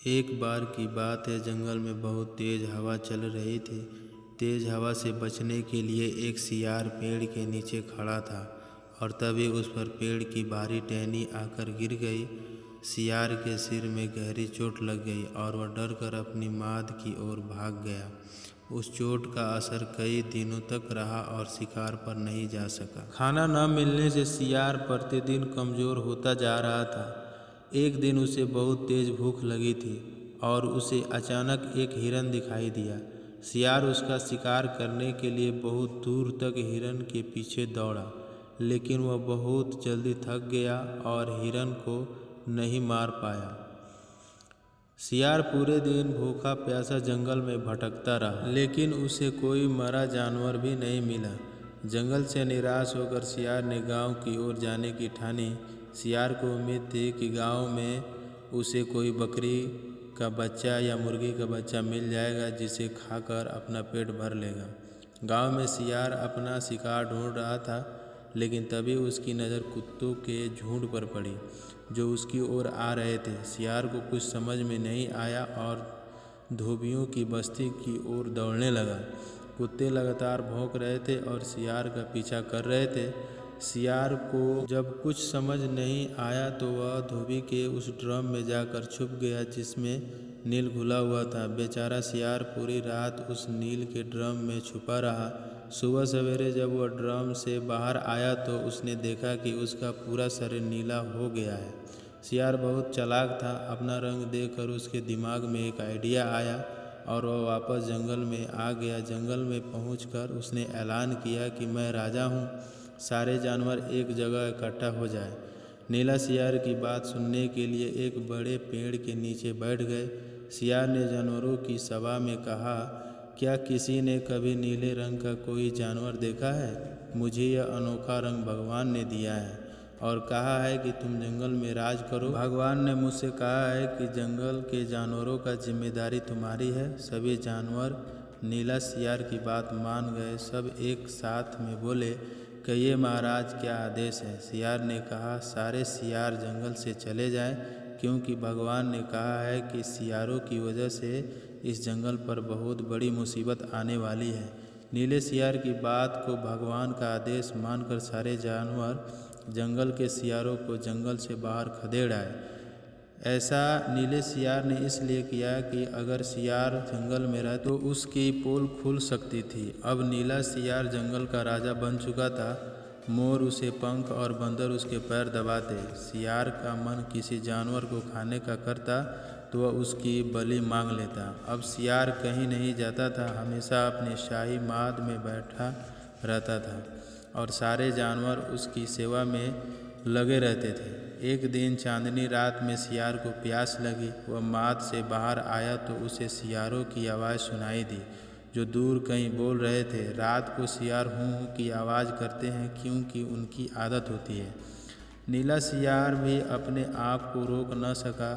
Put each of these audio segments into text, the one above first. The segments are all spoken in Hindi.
एक बार की बात है, जंगल में बहुत तेज हवा चल रही थी। तेज हवा से बचने के लिए एक सियार पेड़ के नीचे खड़ा था और तभी उस पर पेड़ की भारी टहनी आकर गिर गई। सियार के सिर में गहरी चोट लग गई और वह डर कर अपनी माद की ओर भाग गया। उस चोट का असर कई दिनों तक रहा और शिकार पर नहीं जा सका। खाना न मिलने से सियार प्रतिदिन कमज़ोर होता जा रहा था। एक दिन उसे बहुत तेज भूख लगी थी और उसे अचानक एक हिरन दिखाई दिया। सियार उसका शिकार करने के लिए बहुत दूर तक हिरन के पीछे दौड़ा, लेकिन वह बहुत जल्दी थक गया और हिरन को नहीं मार पाया। सियार पूरे दिन भूखा प्यासा जंगल में भटकता रहा, लेकिन उसे कोई मरा जानवर भी नहीं मिला। जंगल से निराश होकर सियार ने गांव की ओर जाने की ठानी। सियार को उम्मीद थी कि गांव में उसे कोई बकरी का बच्चा या मुर्गी का बच्चा मिल जाएगा, जिसे खाकर अपना पेट भर लेगा। गांव में सियार अपना शिकार ढूंढ रहा था, लेकिन तभी उसकी नज़र कुत्तों के झुंड पर पड़ी जो उसकी ओर आ रहे थे। सियार को कुछ समझ में नहीं आया और धोबियों की बस्ती की ओर दौड़ने लगा। कुत्ते लगातार भौंक रहे थे और सियार का पीछा कर रहे थे। सियार को जब कुछ समझ नहीं आया तो वह धोबी के उस ड्रम में जाकर छुप गया जिसमें नील घुला हुआ था। बेचारा सियार पूरी रात उस नील के ड्रम में छुपा रहा। सुबह सवेरे जब वह ड्रम से बाहर आया तो उसने देखा कि उसका पूरा शरीर नीला हो गया है। सियार बहुत चालाक था। अपना रंग देखकर उसके दिमाग में एक आइडिया आया और वह वापस जंगल में आ गया। जंगल में पहुंचकर उसने ऐलान किया कि मैं राजा हूं, सारे जानवर एक जगह इकट्ठा हो जाए। नीला सियार की बात सुनने के लिए एक बड़े पेड़ के नीचे बैठ गए। सियार ने जानवरों की सभा में कहा, क्या किसी ने कभी नीले रंग का कोई जानवर देखा है? मुझे यह अनोखा रंग भगवान ने दिया है और कहा है कि तुम जंगल में राज करो। भगवान ने मुझसे कहा है कि जंगल के जानवरों का जिम्मेदारी तुम्हारी है। सभी जानवर नीला सियार की बात मान गए। सब एक साथ में बोले, कहिए महाराज, क्या आदेश है? सियार ने कहा, सारे सियार जंगल से चले जाएं, क्योंकि भगवान ने कहा है कि सियारों की वजह से इस जंगल पर बहुत बड़ी मुसीबत आने वाली है। नीले सियार की बात को भगवान का आदेश मानकर सारे जानवर जंगल के सियारों को जंगल से बाहर खदेड़ आए। ऐसा नीले सियार ने इसलिए किया कि अगर सियार जंगल में रहे तो उसकी पोल खुल सकती थी। अब नीला सियार जंगल का राजा बन चुका था। मोर उसे पंख और बंदर उसके पैर दबाते। सियार का मन किसी जानवर को खाने का करता तो वह उसकी बलि मांग लेता। अब सियार कहीं नहीं जाता था, हमेशा अपनी शाही माद में बैठा रहता था और सारे जानवर उसकी सेवा में लगे रहते थे। एक दिन चांदनी रात में सियार को प्यास लगी। वह माद से बाहर आया तो उसे सियारों की आवाज़ सुनाई दी जो दूर कहीं बोल रहे थे। रात को सियार हूँ की आवाज़ करते हैं क्योंकि उनकी आदत होती है। नीला सियार भी अपने आप को रोक न सका।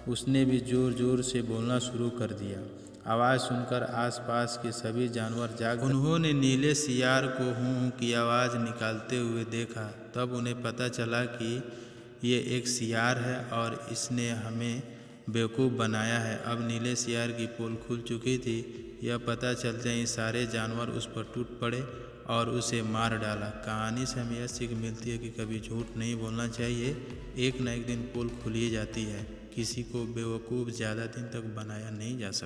उसने भी ज़ोर ज़ोर से बोलना शुरू कर दिया। आवाज़ सुनकर आसपास के सभी जानवर जाग। उन्होंने नीले सियार को हूँ की आवाज़ निकालते हुए देखा। तब उन्हें पता चला कि ये एक सियार है और इसने हमें बेवकूफ़ बनाया है। अब नीले सियार की पोल खुल चुकी थी। यह पता चलते ही सारे जानवर उस पर टूट पड़े और उसे मार डाला। कहानी से हमें यह सीख मिलती है कि कभी झूठ नहीं बोलना चाहिए। एक न एक दिन पोल खुल ही जाती है। किसी को बेवकूफ़ ज़्यादा दिन तक बनाया नहीं जा सकता।